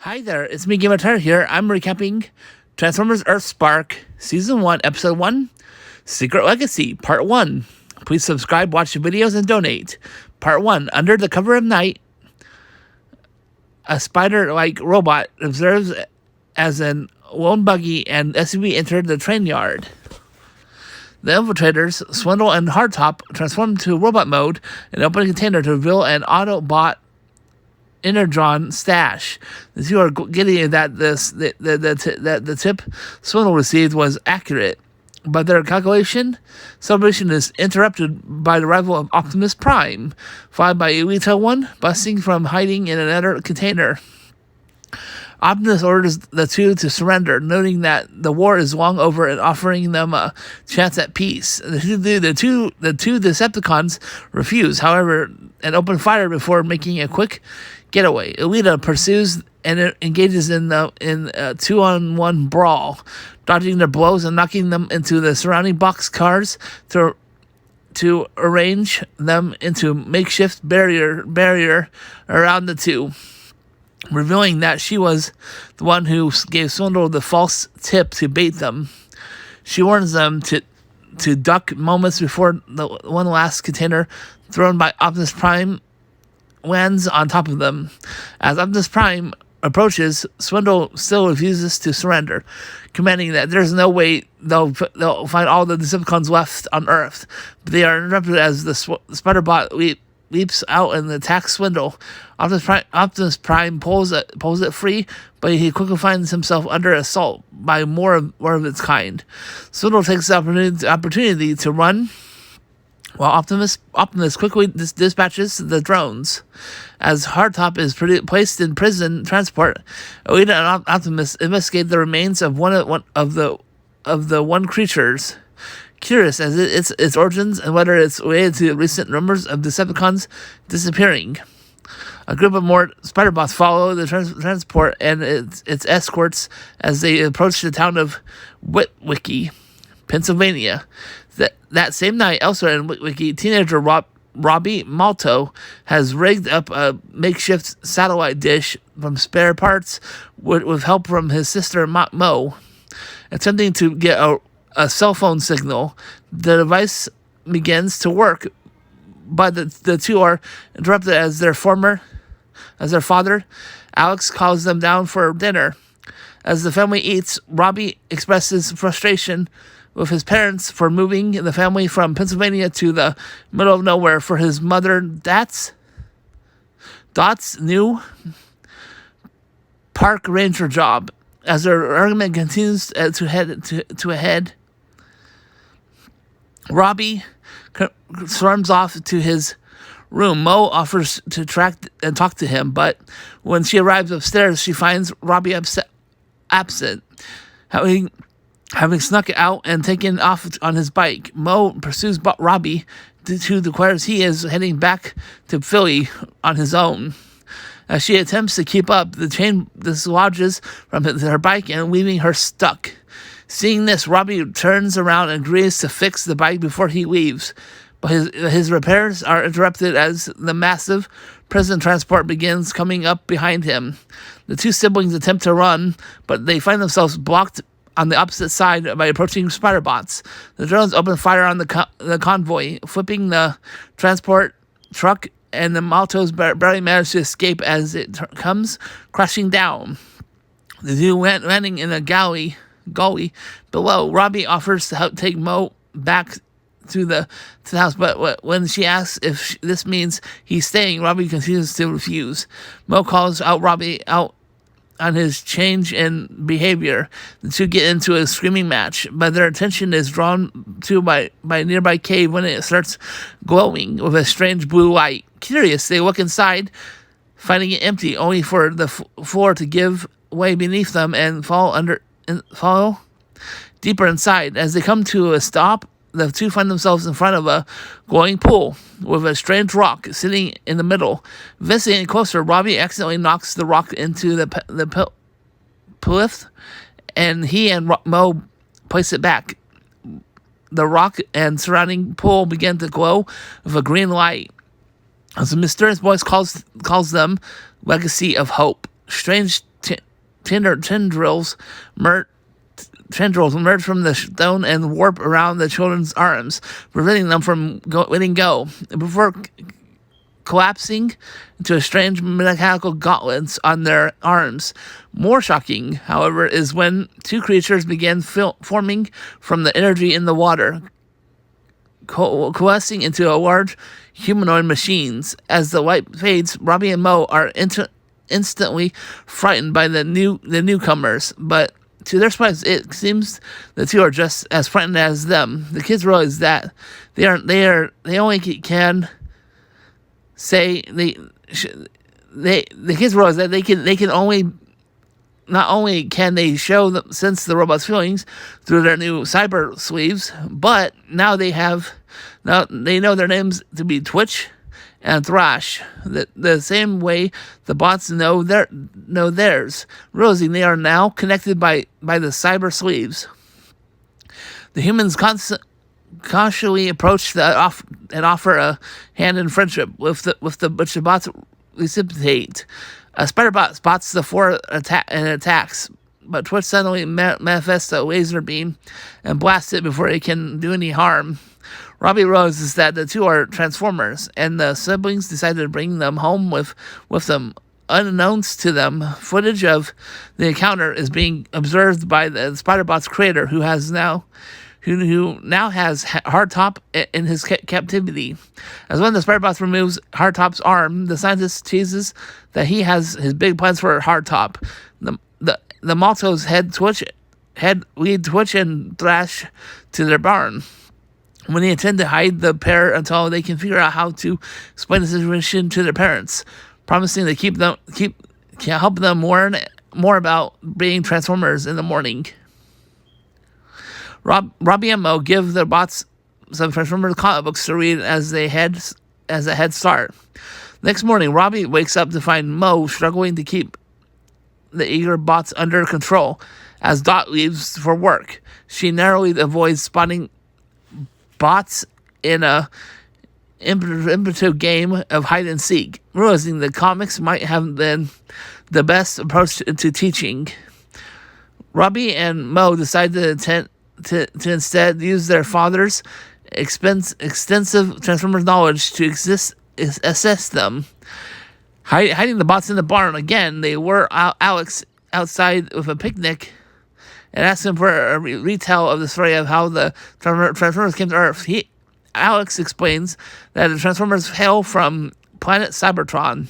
Hi there, it's me, Game Tire here. I'm recapping Transformers Earthspark Season 1, Episode 1, Secret Legacy, Part 1. Please subscribe, watch the videos, and donate. Part 1. Under the cover of night, a spider-like robot observes as an lone buggy and SUV entered the train yard. The infiltrators, Swindle and Hardtop, transform to robot mode and open a container to reveal an Autobot Energon stash. The two are getting that the tip Swindle received was accurate, but their celebration is interrupted by the arrival of Optimus Prime, followed by Elita 1 busting from hiding in another container. Optimus orders the two to surrender, noting that the war is long over and offering them a chance at peace. The two Decepticons refuse, however, and open fire before making a quick getaway. Elita pursues and engages in a 2-on-1 brawl, dodging their blows and knocking them into the surrounding boxcars to arrange them into makeshift barrier around the two, revealing that she was the one who gave Swindle the false tip to bait them. She warns them to duck moments before the one last container thrown by Optimus Prime lands on top of them. As Optimus Prime approaches, Swindle still refuses to surrender, commanding that there's no way they'll find all the Decepticons left on Earth. But they are interrupted as the Spider-Bot leaps out and attacks Swindle. Optimus Prime pulls it free, but he quickly finds himself under assault by more of its kind. Swindle takes the opportunity to run, while Optimus quickly dispatches the drones. As Hardtop is placed in prison transport, Elita and Optimus investigate the remains of one of the one creatures, curious as its origins and whether it's related to recent rumors of Decepticons disappearing. A group of more Spider-Bots follow the transport and its escorts as they approach the town of Witwicky, Pennsylvania. That same night, elsewhere in Witwicky, teenager Robbie Malto has rigged up a makeshift satellite dish from spare parts with help from his sister Mo. Attempting to get a cell phone signal, the device begins to work, but the two are interrupted as their father, Alex, calls them down for dinner. As the family eats, Robbie expresses frustration with his parents for moving the family from Pennsylvania to the middle of nowhere for his mother Dot's new park ranger job. As their argument continues to head, Robbie storms off to his room. Mo offers to track and talk to him, but when she arrives upstairs, she finds Robbie absent. Having snuck out and taken off on his bike, Mo pursues Robbie to declares he is heading back to Philly on his own. As she attempts to keep up, the chain dislodges from her bike and leaving her stuck. Seeing this, Robbie turns around and agrees to fix the bike before he leaves, but his repairs are interrupted as the massive prison transport begins coming up behind him. The two siblings attempt to run, but they find themselves blocked on the opposite side by approaching Spider-Bots. The drones open fire on the convoy, flipping the transport truck, and the Maltos barely manage to escape as it comes crashing down. The two landing in a gully below. Robbie offers to help take Mo back to the house, but when she asks if this means he's staying, Robbie continues to refuse. Mo calls out Robbie out on his change in behavior. The two get into a screaming match, but their attention is drawn to by a nearby cave when it starts glowing with a strange blue light. Curious, they look inside, finding it empty, only for the floor to give way beneath them and fall deeper inside. As they come to a stop, the two find themselves in front of a glowing pool with a strange rock sitting in the middle. Investigating closer, Robbie accidentally knocks the rock into the plinth, and he and Mo place it back. The rock and surrounding pool begin to glow with a green light as a mysterious voice calls them Legacy of Hope. Strange t- tendrils emerge from the stone and warp around the children's arms, preventing them from letting go. Before collapsing into strange mechanical gauntlets on their arms. More shocking, however, is when two creatures began forming from the energy in the water, coalescing into a large humanoid machines. As the light fades, Robbie and Mo are instantly frightened by the newcomers, but to their surprise, it seems the two are just as frightened as them. The kids realize that they only can say the kids realize that they can only not only can they sense the robot's feelings through their new cyber sleeves, but now they know their names to be Twitch and Thrash, the same way the bots know theirs, realizing they are now connected by the cyber sleeves. The humans cautiously approach and offer a hand in friendship, which the bots reciprocate. Spider-Bot spots the four attacks, but Twitch suddenly manifests a laser beam and blasts it before it can do any harm. Robbie realizes that the two are Transformers, and the siblings decide to bring them home with them. Unbeknownst to them, footage of the encounter is being observed by the Spider-Bot's creator, who now has Hardtop in his captivity. As when the Spider-Bot removes Hardtop's arm, the scientist teases that he has his big plans for Hardtop. The Maltos lead Twitch and Thrash to their barn, when they intend to hide the pair until they can figure out how to explain the situation to their parents, promising to help them learn more about being Transformers in the morning. Robbie and Mo give their bots some Transformers comic books to read as a head start. Next morning, Robbie wakes up to find Mo struggling to keep the eager bots under control as Dot leaves for work. She narrowly avoids spotting bots in a imperative game of hide and seek, realizing the comics might have been the best approach to teaching. Robbie and Mo decide to instead use their father's extensive Transformers knowledge to assess them. Hiding the bots in the barn again, they lure Alex outside with a picnic and ask him for a retell of the story of how the Transformers came to Earth. Alex explains that the Transformers hail from planet Cybertron,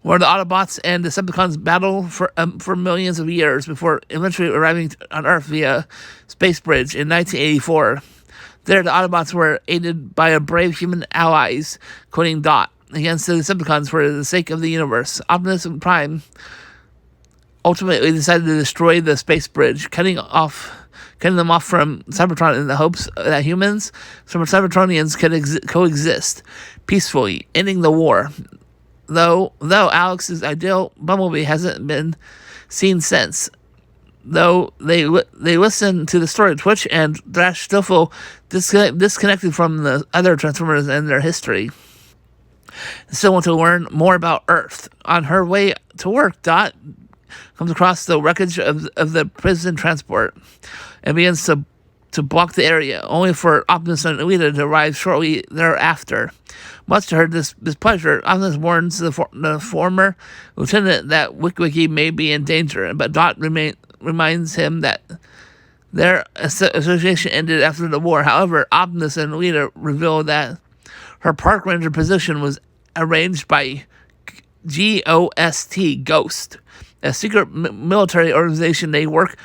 where the Autobots and Decepticons battle for millions of years before eventually arriving on Earth via space bridge in 1984. There, the Autobots were aided by a brave human allies, including Dot, against the Decepticons for the sake of the universe. Optimus Prime ultimately decided to destroy the space bridge, cutting them off from Cybertron in the hopes that humans from Cybertronians could coexist peacefully, ending the war. Though Alex's ideal Bumblebee hasn't been seen since. Though they listen to the story of Twitch and Thrash still feel disconnected from the other Transformers and their history. Still want to learn more about Earth. On her way to work, Dot comes across the wreckage of the prison transport and begins to block the area, only for Optimus and Alita to arrive shortly thereafter. Much to her displeasure, Optimus warns the former lieutenant that Wiki may be in danger, but Dot reminds him that their association ended after the war. However, Optimus and Alita reveal that her park ranger position was arranged by Ghost, a secret military organization they work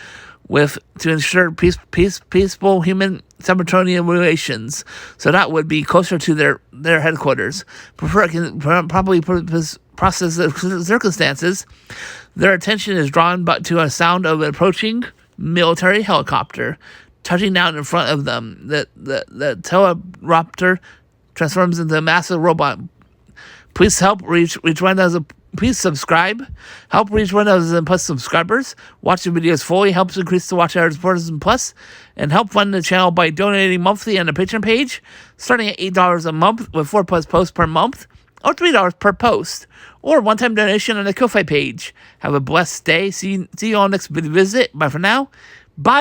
with to ensure peaceful human Cybertronian relations, so that would be closer to their headquarters. Before it can properly process the circumstances, their attention is drawn to a sound of an approaching military helicopter touching down in front of them. The Teleraptor transforms into a massive robot. Please help reach 1,000. Please subscribe. Help reach 1,000 plus subscribers. Watch the videos fully helps increase the watch hours for plus, and help fund the channel by donating monthly on the Patreon page, starting at $8 a month with 4+ posts per month. or $3 per post, or one-time donation on the Ko-Fi page. Have a blessed day. See you on next visit. Bye for now. Bye.